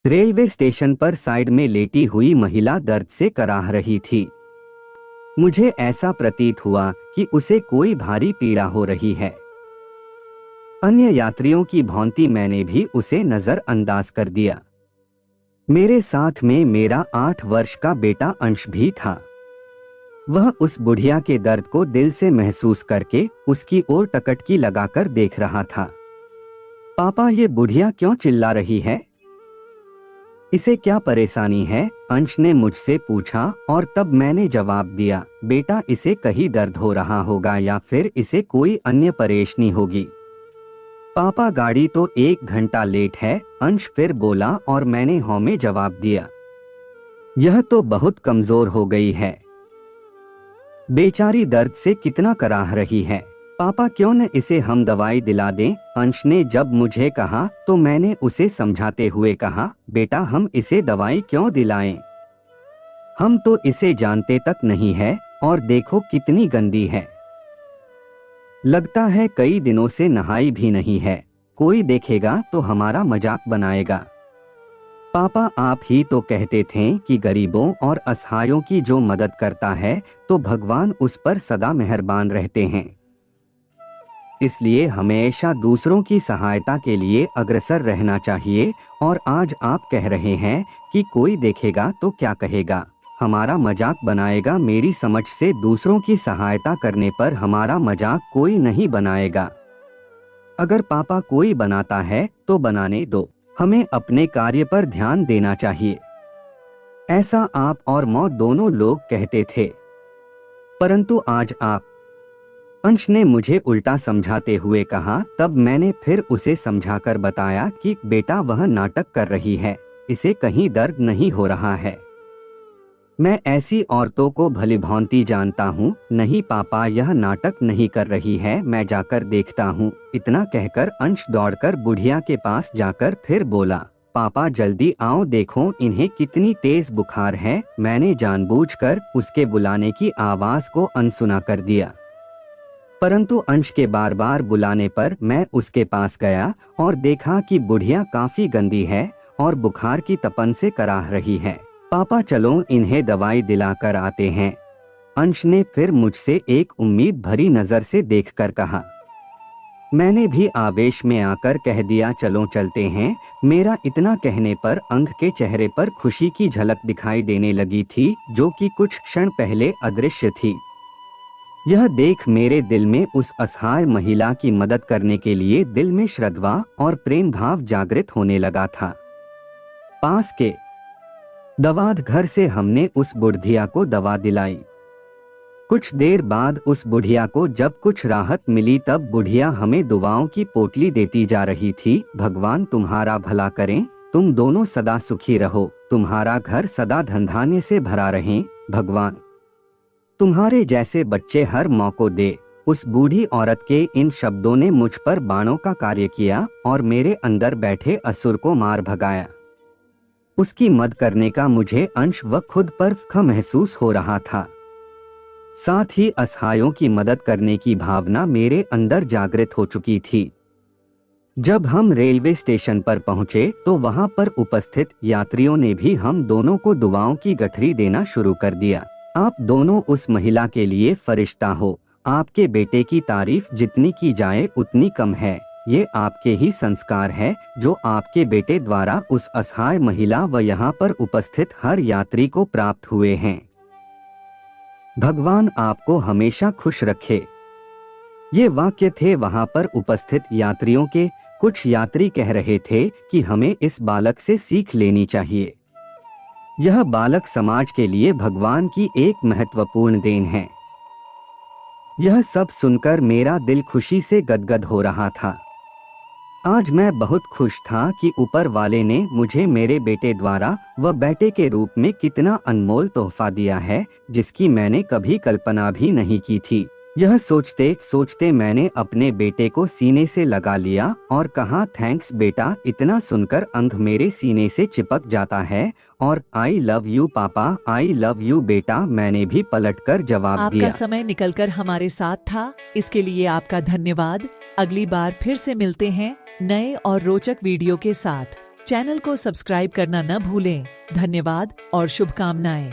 Railway station पर side में लेटी हुई महिला दर्द से कराह रही थी। मुझे ऐसा प्रतीत हुआ कि उसे कोई भारी पीड़ा हो रही है। अन्य यात्रियों की भांति मैंने भी उसे नजरअंदाज कर दिया। मेरे साथ में मेरा 8 वर्ष का बेटा अंश भी था। वह उस बुढ़िया के दर्द को दिल से महसूस करके उसकी ओर टकटकी लगाकर देख रहा था। पापा, ये बुढ़िया क्यों चिल्ला रही है? इसे क्या परेशानी है? अंश ने मुझसे पूछा और तब मैंने जवाब दिया, बेटा इसे कहीं दर्द हो रहा होगा या फिर इसे कोई अन्य परेशानी होगी। पापा, गाड़ी तो 1 घंटा लेट है, अंश फिर बोला और मैंने हाँ में जवाब दिया। यह तो बहुत कमजोर हो गई है, बेचारी दर्द से कितना कराह रही है। पापा, क्यों न इसे हम दवाई दिला दें? अंश ने जब मुझे कहा तो मैंने उसे समझाते हुए कहा, बेटा हम इसे दवाई क्यों दिलाएं? हम तो इसे जानते तक नहीं है और देखो कितनी गंदी है। लगता है कई दिनों से नहाई भी नहीं है। कोई देखेगा तो हमारा मजाक बनाएगा। पापा, आप ही तो कहते थे कि गरीबों और असहायों की जो मदद करता है तो भगवान उस पर सदा मेहरबान रहते हैं। इसलिए हमेशा दूसरों की सहायता के लिए अग्रसर रहना चाहिए। और आज आप कह रहे हैं कि कोई देखेगा तो क्या कहेगा, हमारा मजाक बनाएगा। मेरी समझ से दूसरों की सहायता करने पर हमारा मजाक कोई नहीं बनाएगा। अगर पापा कोई बनाता है तो बनाने दो, हमें अपने कार्य पर ध्यान देना चाहिए। ऐसा आप और मौत दोनों लोग कहते थे, परंतु आज आप। अंश ने मुझे उल्टा समझाते हुए कहा। तब मैंने फिर उसे समझाकर बताया कि बेटा वह नाटक कर रही है, इसे कहीं दर्द नहीं हो रहा है। मैं ऐसी औरतों को भलीभांति जानता हूँ। नहीं पापा, यह नाटक नहीं कर रही है, मैं जाकर देखता हूँ। इतना कहकर अंश दौड़कर बुढ़िया के पास जाकर फिर बोला, पापा जल्दी आओ, देखो इन्हें कितनी तेज बुखार है। मैंने जानबूझकर उसके बुलाने की आवाज को अनसुना कर दिया, परंतु अंश के बार बार बुलाने पर मैं उसके पास गया और देखा कि बुढ़िया काफी गंदी है और बुखार की तपन से कराह रही है। पापा चलो इन्हें दवाई दिलाकर आते हैं। अंश ने फिर मुझसे एक उम्मीद भरी नजर से देखकर कहा। मैंने भी आवेश में आकर कह दिया, चलो चलते हैं। मेरा इतना कहने पर अंक के चेहरे पर खुशी की झलक दिखाई देने लगी थी, जो कि कुछ क्षण पहले अदृश्य थी। यह देख मेरे दिल में उस असहाय महिला की मदद करने के लिए दिल में श्रद्धा और प्रेम भाव जागृत होने लगा था। पास के दवाद घर से हमने उस बुढ़िया को दवा दिलाई। कुछ देर बाद उस बुढ़िया को जब कुछ राहत मिली तब बुढ़िया हमें दुआओं की पोटली देती जा रही थी। भगवान तुम्हारा भला करें, तुम दोनों सदा सुखी रहो, तुम्हारा घर सदा धन धान्य से भरा रहे, भगवान तुम्हारे जैसे बच्चे हर मौको दे। उस बूढ़ी औरत के इन शब्दों ने मुझ पर बाणों का कार्य किया और मेरे अंदर बैठे असुर को मार भगाया। उसकी मदद करने का मुझे अंश व खुद पर फख्र महसूस हो रहा था। साथ ही असहायों की मदद करने की भावना मेरे अंदर जागृत हो चुकी थी। जब हम रेलवे स्टेशन पर पहुंचे तो वहां पर उपस्थित यात्रियों ने भी हम दोनों को दुआओं की गठरी देना शुरू कर दिया। आप दोनों उस महिला के लिए फरिश्ता हो। आपके बेटे की तारीफ जितनी की जाए उतनी कम है। ये आपके ही संस्कार है जो आपके बेटे द्वारा उस असहाय महिला व यहाँ पर उपस्थित हर यात्री को प्राप्त हुए हैं। भगवान आपको हमेशा खुश रखे। ये वाक्य थे वहां पर उपस्थित यात्रियों के। कुछ यात्री कह रहे थे कि हमें इस बालक से सीख लेनी चाहिए। यह बालक समाज के लिए भगवान की एक महत्वपूर्ण देन है। यह सब सुनकर मेरा दिल खुशी से गदगद हो रहा था। आज मैं बहुत खुश था कि ऊपर वाले ने मुझे मेरे बेटे द्वारा व बेटे के रूप में कितना अनमोल तोहफा दिया है, जिसकी मैंने कभी कल्पना भी नहीं की थी। यह सोचते सोचते मैंने अपने बेटे को सीने से लगा लिया और कहा, थैंक्स बेटा। इतना सुनकर अंग मेरे सीने से चिपक जाता है और आई लव यू पापा, आई लव यू बेटा, मैंने भी पलटकर जवाब दिया। आपका समय निकलकर हमारे साथ था, इसके लिए आपका धन्यवाद। अगली बार फिर से मिलते हैं नए और रोचक वीडियो के साथ। चैनल को सब्सक्राइब करना न भूलें। धन्यवाद और शुभकामनाएं।